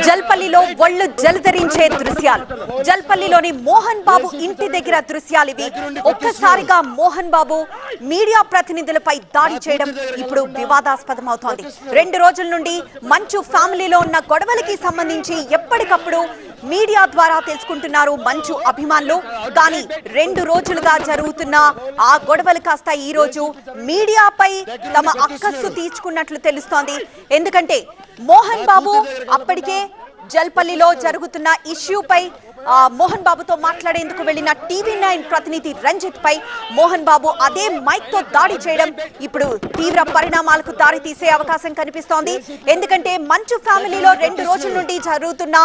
జల్పల్లిలో ఒళ్ళు జలధరించే దృశ్యాలు. జల్పల్లిలోని మోహన్ బాబు ఇంటి దగ్గర దృశ్యాలు ఇవి. ఒక్కసారిగా మోహన్ బాబు మీడియా ప్రతినిధులపై దాడి చేయడం ఇప్పుడు వివాదాస్పదం అవుతోంది. 2 రోజుల నుండి మంచు ఫ్యామిలీలో ఉన్న గొడవలకి సంబంధించి ఎప్పటికప్పుడు మీడియా ద్వారా తెలుసుకుంటున్నారు మంచు అభిమానులు. కానీ 2 రోజులుగా జరుగుతున్న ఆ గొడవలు కాస్త ఈ రోజు మీడియాపై తమ అక్కస్సు తీర్చుకున్నట్లు తెలుస్తోంది. ఎందుకంటే మోహన్ బాబు అప్పటికే జల్పల్లిలో జరుగుతున్న ఇష్యూపై మోహన్ బాబుతో మాట్లాడేందుకు వెళ్లిన TV9 ప్రతినిధి రంజిత్ పై మోహన్ బాబు అదే మైక్ తో దాడి చేయడం ఇప్పుడు తీవ్ర పరిణామాలకు దారి తీసే అవకాశం కనిపిస్తోంది. ఎందుకంటే మంచు ఫ్యామిలీలో 2 రోజుల నుండి జరుగుతున్న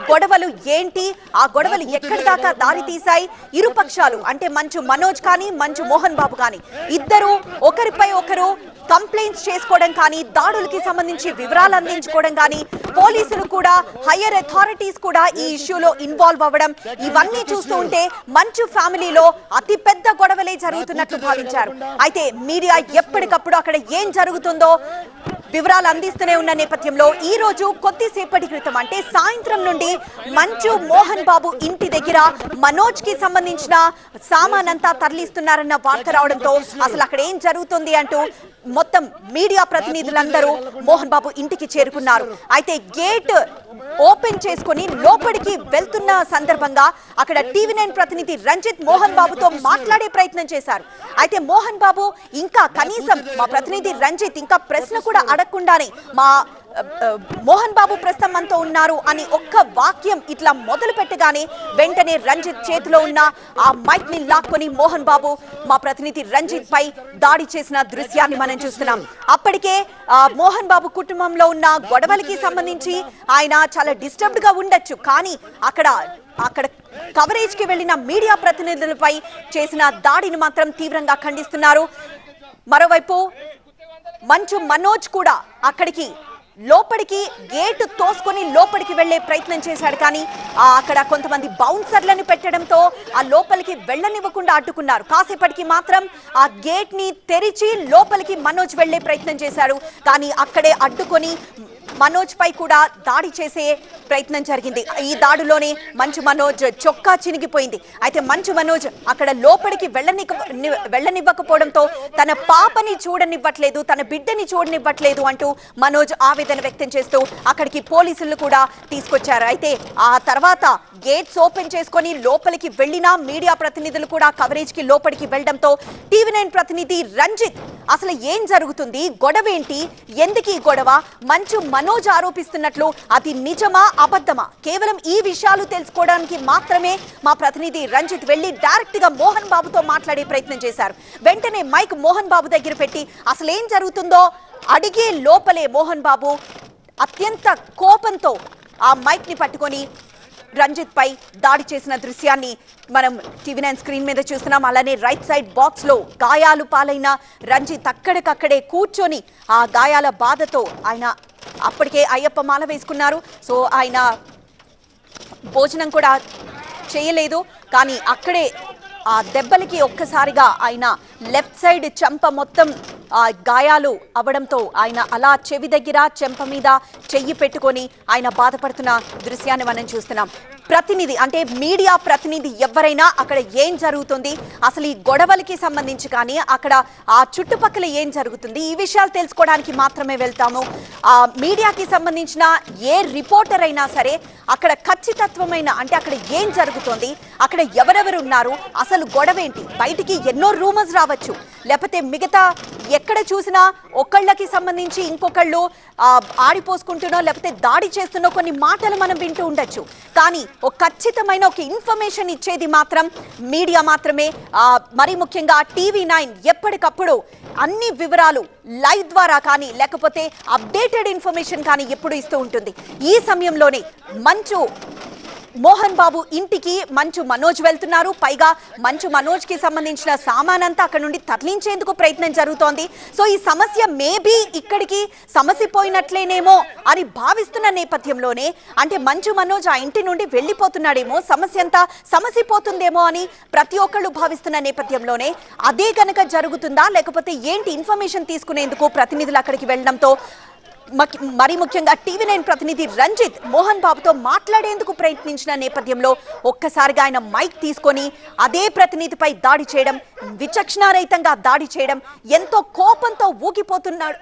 గొడవలు ఏంటి, ఆ గొడవలు ఎక్కడి దాకా దారి తీశాయి, ఇరు పక్షాలు అంటే మంచు మనోజ్ కానీ మంచు మోహన్ బాబు కానీ ఇద్దరు ఒకరిపై ఒకరు కంప్లైంట్స్ చేసుకోవడం కానీ, దాడులకి సంబంధించి వివరాలు అందించుకోవడం కానీ, పోలీసులు కూడా హైయర్ అథారిటీస్ కూడా ఈ ఇష్యూలో ఇన్వాల్వ్ అవ్వడం, ఇవన్నీ చూస్తూ ఉంటే మంచు ఫ్యామిలీలో అతి పెద్ద గొడవలే జరుగుతున్నట్లు భావించారు. అయితే మీడియా ఎప్పటికప్పుడు అక్కడ ఏం జరుగుతుందో వివరాలు అందిస్తూనే ఉన్న నేపథ్యంలో ఈ రోజు కొద్దిసేపటి క్రితం అంటే సాయంత్రం నుండి మంచు మోహన్ బాబు ఇంటి దగ్గర మనోజ్ కి సంబంధించిన సామానంతా తరలిస్తున్నారన్న వార్త రావడంతో అసలు అక్కడ ఏం జరుగుతుంది అంటూ మొత్తం మీడియా ప్రతినిధులందరూ మోహన్ బాబు ఇంటికి చేరుకున్నారు. అయితే గేట్ ఓపెన్ చేసుకుని లోపలికి వెళ్తున్న సందర్భంగా అక్కడ TV9 ప్రతినిధి రంజిత్ మోహన్ బాబుతో మాట్లాడే ప్రయత్నం చేశారు. అయితే మోహన్ బాబు ఇంకా కనీసం మా ప్రతినిధి రంజిత్ ఇంకా ప్రశ్న కూడా అడగకుండానే మోహన్ బాబు ప్రస్తుతం మనతో ఉన్నారు అని ఒక్క వాక్యం ఇట్లా మొదలు పెట్టగానే వెంటనే రంజిత్ చేతిలో ఉన్న ఆ మైక్ ని లాక్కొని మోహన్ బాబు మా ప్రతినిధి రంజిత్ పై దాడి చేసిన దృశ్యాన్ని మనం చూస్తున్నాం. అప్పటికే మోహన్ బాబు కుటుంబంలో ఉన్న గొడవలకి సంబంధించి ఆయన చాలా డిస్టర్బ్డ్ గా ఉండొచ్చు, కానీ అక్కడ కవరేజ్ కి వెళ్లిన మీడియా ప్రతినిధులపై చేసిన దాడిని మాత్రం తీవ్రంగా ఖండిస్తున్నారు. మరోవైపు మంచు మనోజ్ కూడా అక్కడికి లోపలికి గేట్ తోసుకొని లోపలికి వెళ్లే ప్రయత్నం చేశాడు, కానీ అక్కడ కొంతమంది బౌన్సర్లను పెట్టడంతో ఆ లోపలికి వెళ్లనివ్వకుండా అడ్డుకున్నారు. కాసేపటికి మాత్రం ఆ గేట్ ని తెరిచి లోపలికి మనోజ్ వెళ్లే ప్రయత్నం చేశారు, కానీ అక్కడే అడ్డుకొని మనోజ్ పై కూడా దాడి చేసే ప్రయత్నం జరిగింది. ఈ దాడిలోనే మంచు మనోజ్ చొక్కా చినిగిపోయింది. అయితే మంచు మనోజ్ అక్కడ లోపలికి వెళ్ళనివ్వకపోవడంతో తన పాపని చూడనివ్వట్లేదు, తన బిడ్డని చూడనివ్వట్లేదు అంటూ మనోజ్ ఆవేదన వ్యక్తం చేస్తూ అక్కడికి పోలీసులు కూడా తీసుకొచ్చారు. అయితే ఆ తర్వాత గేట్స్ ఓపెన్ చేసుకొని లోపలికి వెళ్లిన మీడియా ప్రతినిధులు కూడా కవరేజ్ కి లోపలికి వెళ్లడంతో TV9 ప్రతినిధి రంజిత్ అసలు ఏం జరుగుతుంది, గొడవ ఏంటి, ఎందుకు ఈ గొడవ, మంచు మనోజ్ ఆరోపిస్తున్నట్లు అది నిజమా అబద్ధమా, కేవలం ఈ విషయాలు తెలుసుకోవడానికి మాత్రమే మా ప్రతినిధి రంజిత్ వెళ్లి డైరెక్ట్ గా మోహన్ బాబుతో మాట్లాడే ప్రయత్నం చేశారు. వెంటనే మైక్ మోహన్ బాబు దగ్గర పెట్టి అసలు ఏం జరుగుతుందో అడిగే లోపలే మోహన్ బాబు అత్యంత కోపంతో ఆ మైక్ ని పట్టుకొని రంజిత్ పై దాడి చేసిన దృశ్యాన్ని మనం TV9 స్క్రీన్ మీద చూస్తున్నాం. అలానే రైట్ సైడ్ బాక్స్ లో గాయాలు పాలైన రంజిత్ అక్కడికక్కడే కూర్చొని ఆ గాయాల బాధతో ఆయన అప్పటికే అయ్యప్ప మాల వేసుకున్నారు. సో ఆయన భోజనం కూడా చేయలేదు, కానీ అక్కడే ఆ దెబ్బలకి ఒక్కసారిగా ఆయన లెఫ్ట్ సైడ్ చెంప మొత్తం గాయాలు అవ్వడంతో ఆయన అలా చెవి దగ్గర చెంప మీద చెయ్యి పెట్టుకొని ఆయన బాధపడుతున్న దృశ్యాన్ని మనం చూస్తున్నాం. ప్రతినిధి అంటే మీడియా ప్రతినిధి ఎవరైనా అక్కడ ఏం జరుగుతుంది, అసలు ఈ గొడవలకి సంబంధించి కానీ అక్కడ ఆ చుట్టుపక్కల ఏం జరుగుతుంది, ఈ విషయాలు తెలుసుకోవడానికి మాత్రమే వెళ్తాము. మీడియాకి సంబంధించిన ఏ రిపోర్టర్ అయినా సరే అక్కడ ఖచ్చితత్వమైన అంటే అక్కడ ఏం జరుగుతుంది, అక్కడ ఎవరెవరు ఉన్నారు, అసలు గొడవ ఏంటి, బయటికి ఎన్నో రూమర్స్ రావచ్చు, లేకపోతే మిగతా ఎక్కడ చూసినా ఒకళ్ళకి సంబంధించి ఇంకొకళ్ళు ఆడిపోసుకుంటున్నో లేకపోతే దాడి చేస్తున్నో కొన్ని మాటలు మనం వింటూ ఉండొచ్చు, కానీ ఒక ఖచ్చితమైన ఒక ఇన్ఫర్మేషన్ ఇచ్చేది మాత్రం మీడియా మాత్రమే. మరి ముఖ్యంగా TV9 ఎప్పటికప్పుడు అన్ని వివరాలు లైవ్ ద్వారా కానీ లేకపోతే అప్డేటెడ్ ఇన్ఫర్మేషన్ కానీ ఎప్పుడు ఇస్తూ ఉంటుంది. ఈ సమయంలోనే మంచు మోహన్ బాబు ఇంటికి మంచు మనోజ్ వెళ్తున్నారు. పైగా మంచు మనోజ్ కి సంబంధించిన సామానంతా అక్కడ నుండి తరలించేందుకు ప్రయత్నం జరుగుతోంది. సో ఈ సమస్య మేబీ ఇక్కడికి సమసిపోయినట్లేనేమో అని భావిస్తున్న నేపథ్యంలోనే అంటే మంచు మనోజ్ ఆ ఇంటి నుండి వెళ్ళిపోతున్నాడేమో, సమస్య అంతా సమసిపోతుందేమో అని ప్రతి ఒక్కళ్ళు భావిస్తున్న నేపథ్యంలోనే అదే కనుక జరుగుతుందా లేకపోతే ఏంటి ఇన్ఫర్మేషన్ తీసుకునేందుకు ప్రతినిధులు అక్కడికి వెళ్ళడంతో మరి ముఖ్యంగా టీవీ9 ప్రతినిధి రంజిత్ మోహన్ బాబుతో మాట్లాడేందుకు ప్రయత్నించిన నేపథ్యంలో ఒక్కసారిగా ఆయన మైక్ తీసుకొని అదే ప్రతినిధిపై దాడి చేయడం, విచక్షణారహితంగా దాడి చేయడం, ఎంతో కోపంతో ఊగిపోతున్నాడు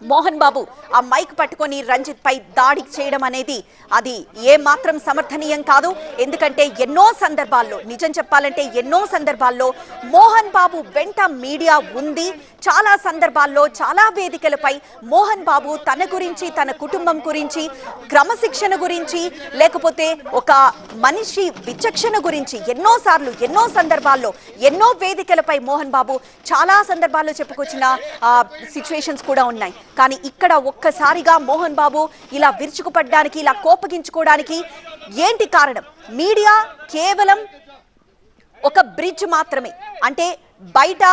మోహన్ బాబు ఆ మైక్ పట్టుకొని రంజిత్ పై దాడి చేయడం అనేది అది ఏ మాత్రం సమర్థనీయం కాదు. ఎందుకంటే ఎన్నో సందర్భాల్లో, నిజం చెప్పాలంటే ఎన్నో సందర్భాల్లో మోహన్ బాబు వెంట మీడియా ఉంది. చాలా సందర్భాల్లో చాలా వేదికలపై మోహన్ బాబు తన గురించి, తన కుటుంబం గురించి, క్రమశిక్షణ గురించి, లేకపోతే ఒక మనిషి విచక్షణ గురించి ఎన్నోసార్లు, ఎన్నో సందర్భాల్లో, ఎన్నో వేదికలపై మోహన్ బాబు చాలా సందర్భాల్లో చెప్పుకొచ్చిన సిచ్యువేషన్స్ కూడా ఉన్నాయి. కానీ ఇక్కడ ఒక్కసారిగా మోహన్ బాబు ఇలా విరుచుకుపడడానికి, ఇలా కోపగించుకోవడానికి ఏంటి కారణం? మీడియా కేవలం ఒక బ్రిడ్జ్ మాత్రమే. అంటే బయట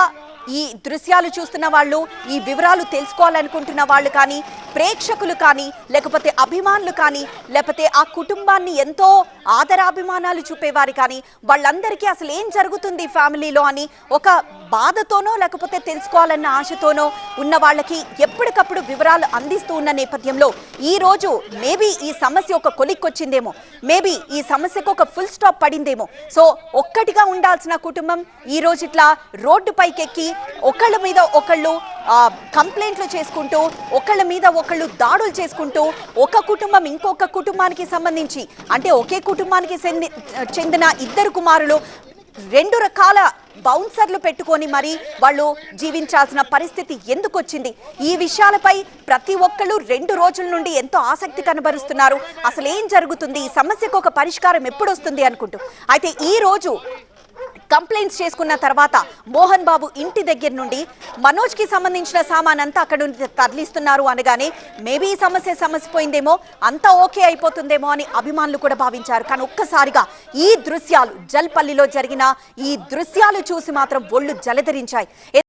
ఈ దృశ్యాలు చూస్తున్న వాళ్ళు, ఈ వివరాలు తెలుసుకోవాలనుకుంటున్న వాళ్ళు కానీ, ప్రేక్షకులు కానీ, లేకపోతే అభిమానులు కానీ, లేకపోతే ఆ కుటుంబాన్ని ఎంతో ఆదరాభిమానాలు చూపేవారు కానీ, వాళ్ళందరికీ అసలు ఏం జరుగుతుంది ఫ్యామిలీలో అని ఒక బాధతోనో లేకపోతే తెలుసుకోవాలన్న ఆశతోనో ఉన్న వాళ్ళకి ఎప్పటికప్పుడు వివరాలు అందిస్తూ ఉన్న నేపథ్యంలో ఈరోజు మేబీ ఈ సమస్య ఒక కొలిక్కొచ్చిందేమో, మేబీ ఈ సమస్యకు ఒక ఫుల్ స్టాప్ పడిందేమో. సో ఒక్కటిగా ఉండాల్సిన కుటుంబం ఈరోజు ఇట్లా రోడ్డుపైకి ఎక్కి ఒకళ్ళ మీద ఒకళ్ళు కంప్లైంట్లు చేసుకుంటూ, ఒకళ్ళ మీద ఒకళ్ళు దాడులు చేసుకుంటూ, ఒక కుటుంబం ఇంకొక కుటుంబానికి సంబంధించి, అంటే ఒకే కుటుంబానికి చెందిన ఇద్దరు కుమారులు రెండు రకాల బౌన్సర్లు పెట్టుకొని మరి వాళ్ళు జీవించాల్సిన పరిస్థితి ఎందుకు వచ్చింది? ఈ విషయాలపై ప్రతి ఒక్కళ్ళు 2 రోజుల నుండి ఎంతో ఆసక్తి కనబరుస్తున్నారు. అసలు ఏం జరుగుతుంది, ఈ సమస్యకు ఒక పరిష్కారం ఎప్పుడు వస్తుంది అనుకుంటూ. అయితే ఈ రోజు కంప్లైంట్స్ చేసుకున్న తర్వాత మోహన్ బాబు ఇంటి దగ్గర నుండి మనోజ్కి సంబంధించిన సామాన్ అంతా అక్కడ నుండి తరలిస్తున్నారు అనగానే మేబీ ఈ సమస్య పోయిందేమో, అంతా ఓకే అయిపోతుందేమో అని అభిమానులు కూడా భావించారు. కానీ ఒక్కసారిగా ఈ దృశ్యాలు, జల్పల్లిలో జరిగిన ఈ దృశ్యాలు చూసి మాత్రం ఒళ్ళు జలధరించాయి.